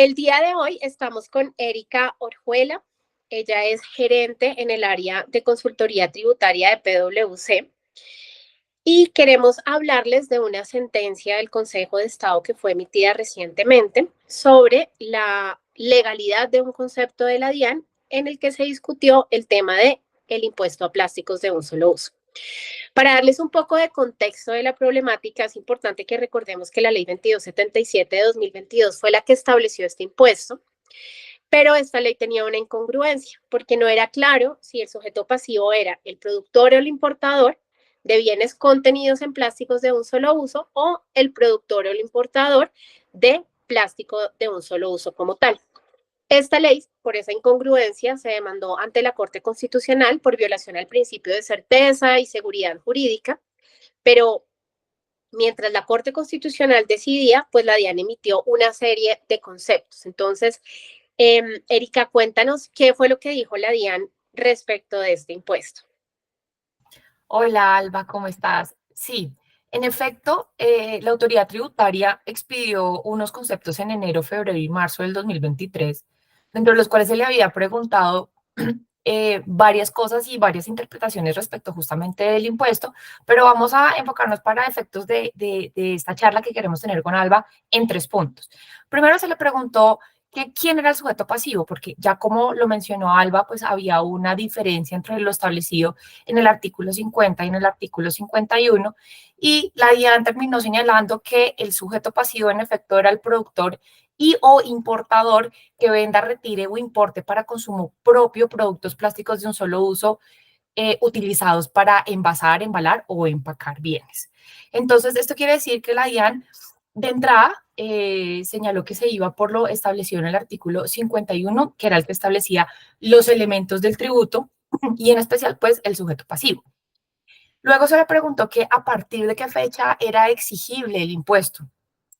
El día de hoy estamos con Erika Orjuela. Ella es gerente en el área de consultoría tributaria de PwC y queremos hablarles de una sentencia del Consejo de Estado que fue emitida recientemente sobre la legalidad de un concepto de la DIAN en el que se discutió el tema de el impuesto a plásticos de un solo uso. Para darles un poco de contexto de la problemática, es importante que recordemos que la Ley 2277 de 2022 fue la que estableció este impuesto, pero esta ley tenía una incongruencia porque no era claro si el sujeto pasivo era el productor o el importador de bienes contenidos en plásticos de un solo uso o el productor o el importador de plástico de un solo uso como tal. Esta ley, por esa incongruencia, se demandó ante la Corte Constitucional por violación al principio de certeza y seguridad jurídica, pero mientras la Corte Constitucional decidía, pues la DIAN emitió una serie de conceptos. Entonces, Erika, cuéntanos qué fue lo que dijo la DIAN respecto de este impuesto. Hola Alba, ¿cómo estás? Sí, en efecto, la autoridad tributaria expidió unos conceptos en enero, febrero y marzo del 2023, dentro de los cuales se le había preguntado varias cosas y varias interpretaciones respecto justamente del impuesto, pero vamos a enfocarnos para efectos de esta charla que queremos tener con Alba en 3 puntos. Primero se le preguntó que quién era el sujeto pasivo, porque ya como lo mencionó Alba, pues había una diferencia entre lo establecido en el artículo 50 y en el artículo 51, y la DIAN terminó señalando que el sujeto pasivo en efecto era el productor y o importador que venda, retire o importe para consumo propio productos plásticos de un solo uso utilizados para envasar, embalar o empacar bienes. Entonces, esto quiere decir que la DIAN de entrada señaló que se iba por lo establecido en el artículo 51, que era el que establecía los elementos del tributo y en especial pues el sujeto pasivo. Luego se le preguntó que a partir de qué fecha era exigible el impuesto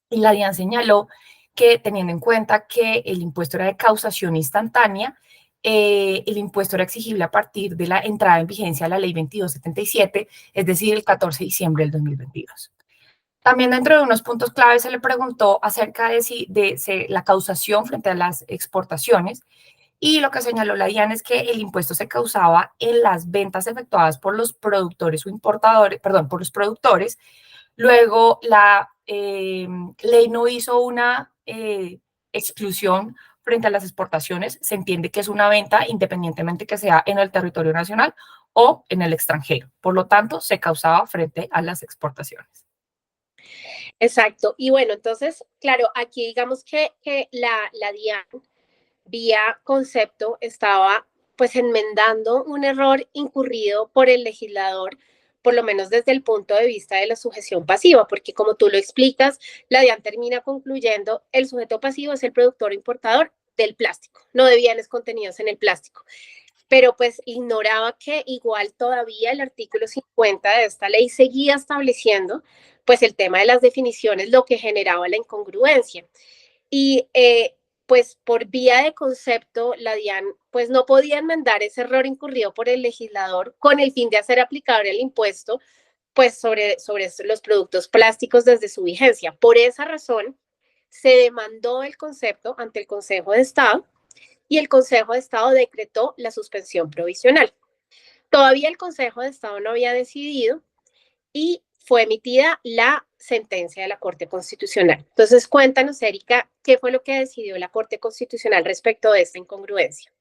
y la DIAN señaló que teniendo en cuenta que el impuesto era de causación instantánea, el impuesto era exigible a partir de la entrada en vigencia de la ley 2277, es decir, el 14 de diciembre del 2022. También dentro de unos puntos claves se le preguntó acerca de la causación frente a las exportaciones y lo que señaló la DIAN es que el impuesto se causaba en las ventas efectuadas por los productores o importadores, perdón, por los productores. Luego la ley no hizo una exclusión frente a las exportaciones. Se entiende que es una venta independientemente que sea en el territorio nacional o en el extranjero. Por lo tanto, se causaba frente a las exportaciones. Exacto. Y bueno, entonces, claro, aquí digamos que la DIAN vía concepto estaba pues enmendando un error incurrido por el legislador, por lo menos desde el punto de vista de la sujeción pasiva, porque como tú lo explicas, la DIAN termina concluyendo, el sujeto pasivo es el productor o importador del plástico, no de bienes contenidos en el plástico. Pero pues ignoraba que igual todavía el artículo 50 de esta ley seguía estableciendo pues el tema de las definiciones, lo que generaba la incongruencia. Y pues por vía de concepto, la DIAN pues no podía enmendar ese error incurrido por el legislador con el fin de hacer aplicable el impuesto pues sobre los productos plásticos desde su vigencia. Por esa razón, se demandó el concepto ante el Consejo de Estado y el Consejo de Estado decretó la suspensión provisional. Todavía el Consejo de Estado no había decidido y fue emitida la sentencia de la Corte Constitucional. Entonces, cuéntanos, Erika, ¿qué fue lo que decidió la Corte Constitucional respecto de esta incongruencia?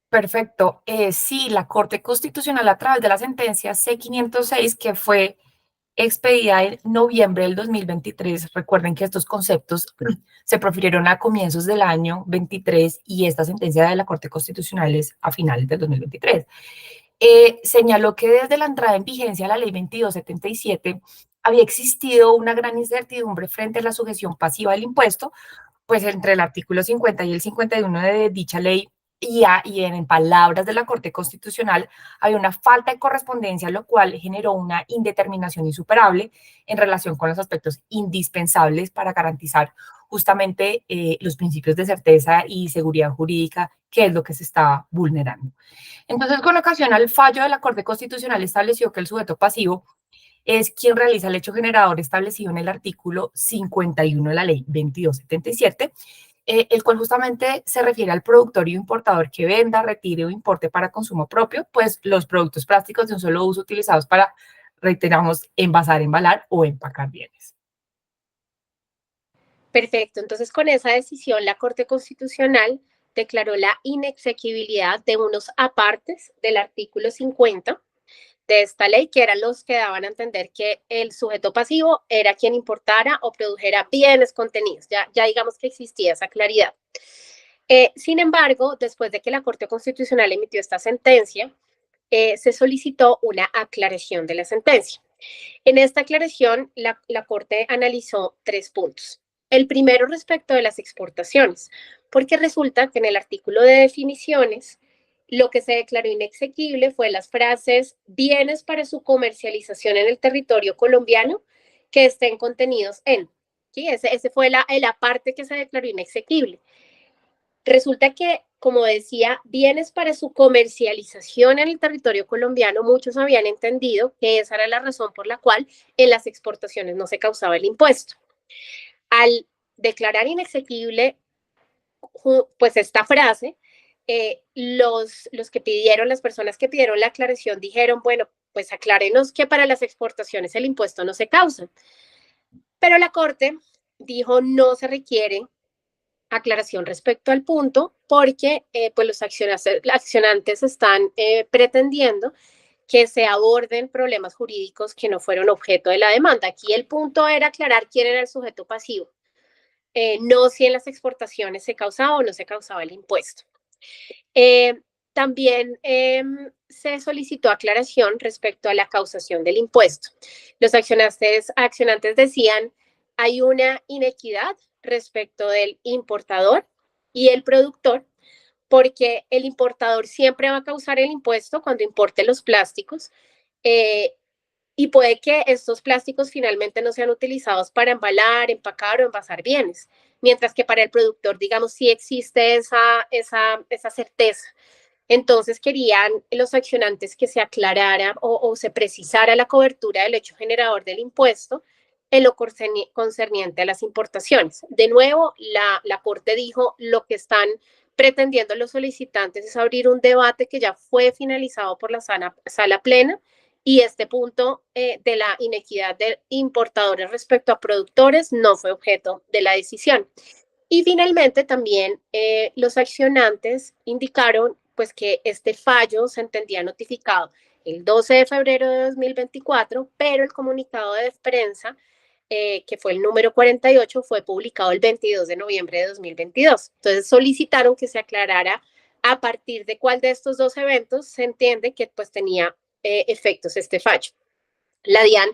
Perfecto. Sí, la Corte Constitucional a través de la sentencia C-506, que fue expedida en noviembre del 2023, recuerden que estos conceptos se profirieron a comienzos del año 23 y esta sentencia de la Corte Constitucional es a finales del 2023. Señaló que desde la entrada en vigencia de la ley 2277 había existido una gran incertidumbre frente a la sujeción pasiva del impuesto, pues entre el artículo 50 y el 51 de dicha ley y en palabras de la Corte Constitucional había una falta de correspondencia, lo cual generó una indeterminación insuperable en relación con los aspectos indispensables para garantizar justamente los principios de certeza y seguridad jurídica, que es lo que se estaba vulnerando. Entonces, con ocasión al fallo de la Corte Constitucional estableció que el sujeto pasivo es quien realiza el hecho generador establecido en el artículo 51 de la ley 2277 el cual justamente se refiere al productor y importador que venda, retire o importe para consumo propio, pues los productos plásticos de un solo uso utilizados para, reiteramos, envasar, embalar o empacar bienes. Perfecto, entonces con esa decisión la Corte Constitucional declaró la inexequibilidad de unos apartes del artículo 50 de esta ley, que eran los que daban a entender que el sujeto pasivo era quien importara o produjera bienes contenidos. Ya digamos que existía esa claridad. Sin embargo, después de que la Corte Constitucional emitió esta sentencia, se solicitó una aclaración de la sentencia. En esta aclaración, la Corte analizó 3 puntos. El primero respecto de las exportaciones, porque resulta que en el artículo de definiciones, lo que se declaró inexequible fue las frases bienes para su comercialización en el territorio colombiano que estén contenidos en. ¿Sí? Ese fue la parte que se declaró inexequible. Resulta que, como decía, bienes para su comercialización en el territorio colombiano, muchos habían entendido que esa era la razón por la cual en las exportaciones no se causaba el impuesto. Al declarar inexequible, pues esta frase, los que pidieron, las personas que pidieron la aclaración dijeron, bueno, pues aclárenos que para las exportaciones el impuesto no se causa. Pero la Corte dijo no se requiere aclaración respecto al punto, porque pues los accionantes están pretendiendo que se aborden problemas jurídicos que no fueron objeto de la demanda. Aquí el punto era aclarar quién era el sujeto pasivo, no si en las exportaciones se causaba o no se causaba el impuesto. Eh, También se solicitó aclaración respecto a la causación del impuesto. Los accionantes decían, hay una inequidad respecto del importador y el productor, porque el importador siempre va a causar el impuesto cuando importe los plásticos, eh, y puede que estos plásticos finalmente no sean utilizados para embalar, empacar o envasar bienes, mientras que para el productor, digamos, sí existe esa certeza. Entonces querían los accionantes que se aclarara o se precisara la cobertura del hecho generador del impuesto en lo concerniente a las importaciones. De nuevo, la Corte dijo lo que están pretendiendo los solicitantes es abrir un debate que ya fue finalizado por la sala plena, y este punto de la inequidad de importadores respecto a productores no fue objeto de la decisión. Y finalmente también los accionantes indicaron pues que este fallo se entendía notificado el 12 de febrero de 2024, pero el comunicado de prensa, que fue el número 48, fue publicado el 22 de noviembre de 2022. Entonces solicitaron que se aclarara a partir de cuál de estos dos eventos se entiende que pues tenía efectos este fallo. La DIAN,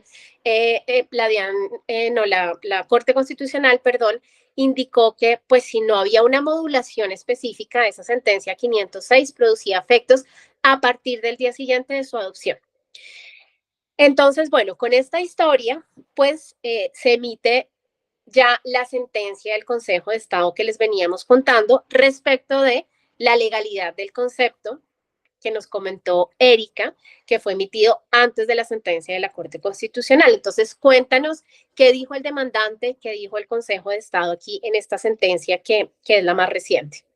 no, la Corte Constitucional, perdón, indicó que pues si no había una modulación específica de esa sentencia 506 producía efectos a partir del día siguiente de su adopción. Entonces, bueno, con esta historia, pues se emite ya la sentencia del Consejo de Estado que les veníamos contando respecto de la legalidad del concepto que nos comentó Erika, que fue emitido antes de la sentencia de la Corte Constitucional. Entonces, cuéntanos qué dijo el demandante, qué dijo el Consejo de Estado aquí en esta sentencia que es la más reciente.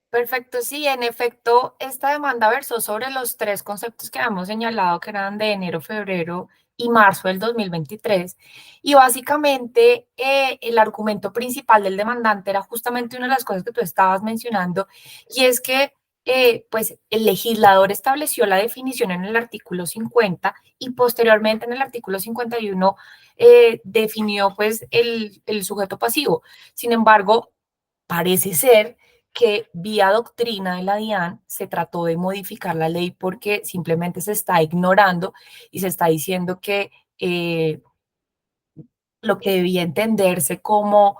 Perfecto, sí, en efecto, esta demanda versó sobre los tres conceptos que habíamos señalado, que eran de enero, febrero y marzo del 2023. Y básicamente el argumento principal del demandante era justamente una de las cosas que tú estabas mencionando, y es que pues el legislador estableció la definición en el artículo 50 y posteriormente en el artículo 51 definió pues el sujeto pasivo. Sin embargo, parece ser que vía doctrina de la DIAN se trató de modificar la ley porque simplemente se está ignorando y se está diciendo que lo que debía entenderse como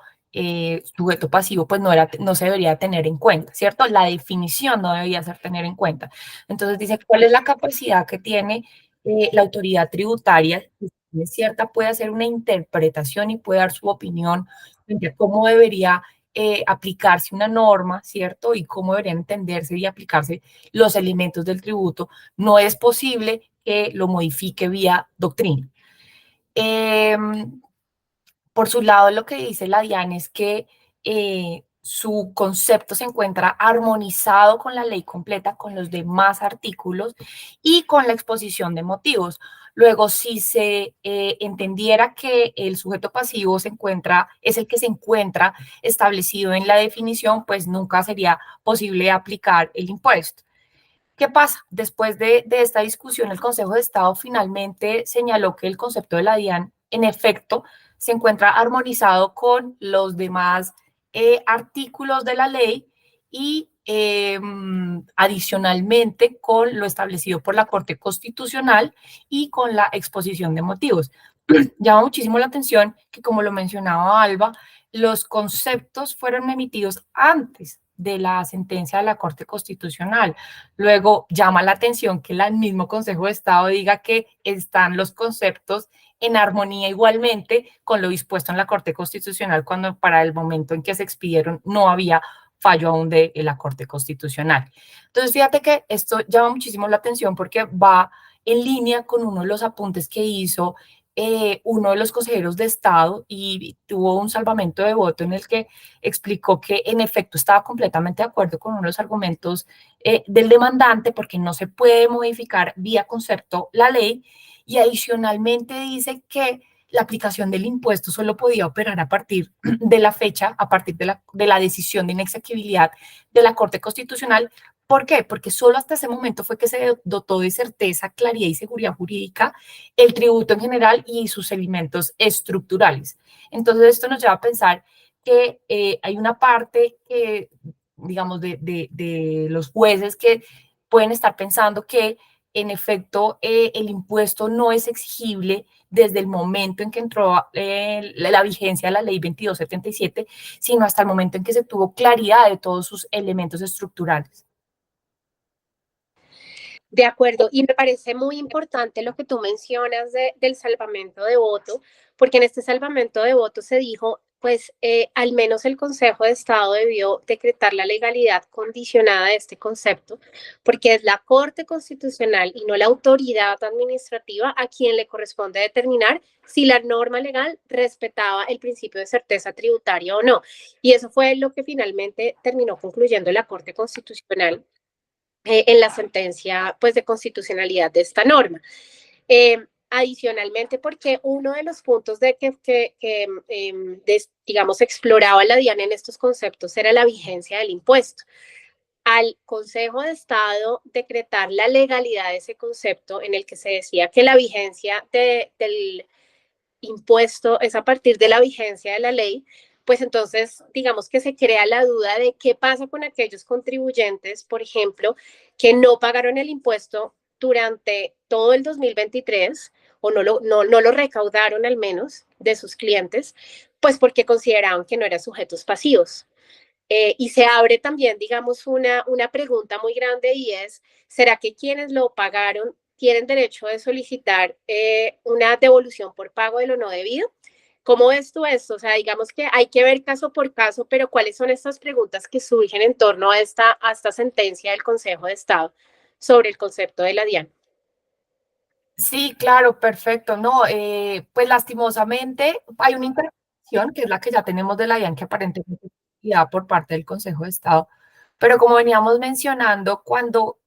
sujeto pasivo, pues no se debería tener en cuenta, ¿cierto? La definición no debería ser tener en cuenta. Entonces dice, ¿cuál es la capacidad que tiene la autoridad tributaria? Si es cierta, puede hacer una interpretación y puede dar su opinión de cómo debería aplicarse una norma, ¿cierto? Y cómo deberían entenderse y aplicarse los elementos del tributo. No es posible que lo modifique vía doctrina. Por su lado, lo que dice la DIAN es que su concepto se encuentra armonizado con la ley completa, con los demás artículos y con la exposición de motivos. Luego, si se entendiera que el sujeto pasivo es el que se encuentra establecido en la definición, pues nunca sería posible aplicar el impuesto. ¿Qué pasa? Después de esta discusión, el Consejo de Estado finalmente señaló que el concepto de la DIAN, en efecto, se encuentra armonizado con los demás artículos de la ley y adicionalmente con lo establecido por la Corte Constitucional y con la exposición de motivos. Llama muchísimo la atención que, como lo mencionaba Alba, los conceptos fueron emitidos antes de la sentencia de la Corte Constitucional. Luego llama la atención que el mismo Consejo de Estado diga que están los conceptos en armonía igualmente con lo dispuesto en la Corte Constitucional, cuando para el momento en que se expidieron no había fallo aún de la Corte Constitucional. Entonces, fíjate que esto llama muchísimo la atención porque va en línea con uno de los apuntes que hizo uno de los consejeros de Estado y tuvo un salvamento de voto en el que explicó que en efecto estaba completamente de acuerdo con uno de los argumentos del demandante porque no se puede modificar vía concepto la ley y adicionalmente dice que la aplicación del impuesto solo podía operar a partir de la fecha, a partir de la decisión de inexequibilidad de la Corte Constitucional. ¿Por qué? Porque solo hasta ese momento fue que se dotó de certeza, claridad y seguridad jurídica el tributo en general y sus elementos estructurales. Entonces, esto nos lleva a pensar que hay una parte que, digamos, de los jueces que pueden estar pensando que, en efecto, el impuesto no es exigible desde el momento en que entró la vigencia de la ley 2277, sino hasta el momento en que se tuvo claridad de todos sus elementos estructurales. De acuerdo, y me parece muy importante lo que tú mencionas del salvamento de voto, porque en este salvamento de voto se dijo, pues al menos el Consejo de Estado debió decretar la legalidad condicionada de este concepto, porque es la Corte Constitucional y no la autoridad administrativa a quien le corresponde determinar si la norma legal respetaba el principio de certeza tributaria o no. Y eso fue lo que finalmente terminó concluyendo la Corte Constitucional en la sentencia pues, de constitucionalidad de esta norma. Adicionalmente, porque uno de los puntos digamos, exploraba la DIAN en estos conceptos era la vigencia del impuesto. Al Consejo de Estado decretar la legalidad de ese concepto en el que se decía que la vigencia del impuesto es a partir de la vigencia de la ley, pues entonces digamos que se crea la duda de qué pasa con aquellos contribuyentes, por ejemplo, que no pagaron el impuesto durante todo el 2023 o no lo recaudaron al menos de sus clientes, pues porque consideraban que no eran sujetos pasivos. Y se abre también, digamos, una pregunta muy grande y es, ¿será que quienes lo pagaron tienen derecho de solicitar una devolución por pago de lo no debido? ¿Cómo ves tú esto? O sea, digamos que hay que ver caso por caso, pero ¿cuáles son estas preguntas que surgen en torno a esta sentencia del Consejo de Estado sobre el concepto de la DIAN? Sí, claro, perfecto. No, pues lastimosamente hay una interpretación que es la que ya tenemos de la DIAN que aparentemente es por parte del Consejo de Estado, pero como veníamos mencionando, cuando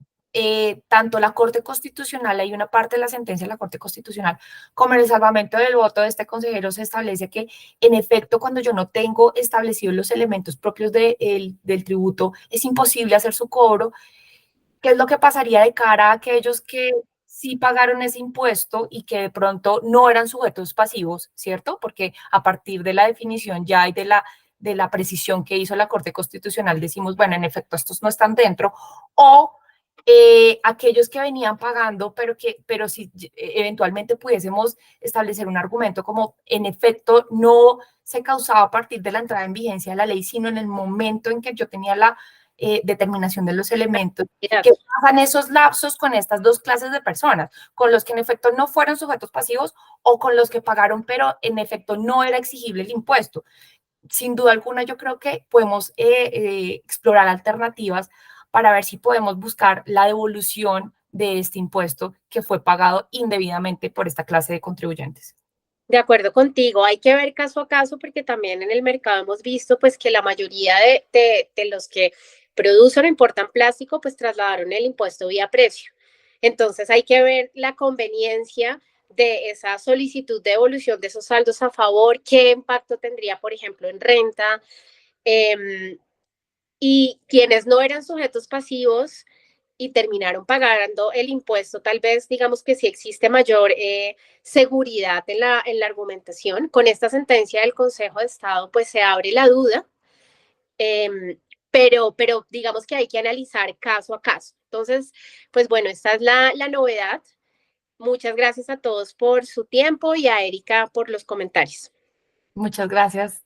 tanto la Corte Constitucional, hay una parte de la sentencia de la Corte Constitucional, como en el salvamento del voto de este consejero se establece que, en efecto, cuando yo no tengo establecidos los elementos propios del tributo, es imposible hacer su cobro. ¿Qué es lo que pasaría de cara a aquellos que sí pagaron ese impuesto y que de pronto no eran sujetos pasivos, ¿cierto? Porque a partir de la definición ya y de la precisión que hizo la Corte Constitucional decimos, bueno, en efecto, estos no están dentro, o aquellos que venían pagando, pero si eventualmente pudiésemos establecer un argumento como, en efecto, no se causaba a partir de la entrada en vigencia de la ley, sino en el momento en que yo tenía la determinación de los elementos. ¿Qué pasan esos lapsos con estas dos clases de personas? Con los que en efecto no fueron sujetos pasivos o con los que pagaron, pero en efecto no era exigible el impuesto. Sin duda alguna, yo creo que podemos explorar alternativas para ver si podemos buscar la devolución de este impuesto que fue pagado indebidamente por esta clase de contribuyentes. De acuerdo contigo, hay que ver caso a caso porque también en el mercado hemos visto pues que la mayoría de los que producen o importan plástico pues trasladaron el impuesto vía precio. Entonces hay que ver la conveniencia de esa solicitud de devolución de esos saldos a favor, qué impacto tendría, por ejemplo, en renta, eh, y quienes no eran sujetos pasivos y terminaron pagando el impuesto, tal vez digamos que sí existe mayor seguridad en la argumentación. Con esta sentencia del Consejo de Estado, pues se abre la duda, pero digamos que hay que analizar caso a caso. Entonces, pues bueno, esta es la novedad. Muchas gracias a todos por su tiempo y a Erika por los comentarios. Muchas gracias.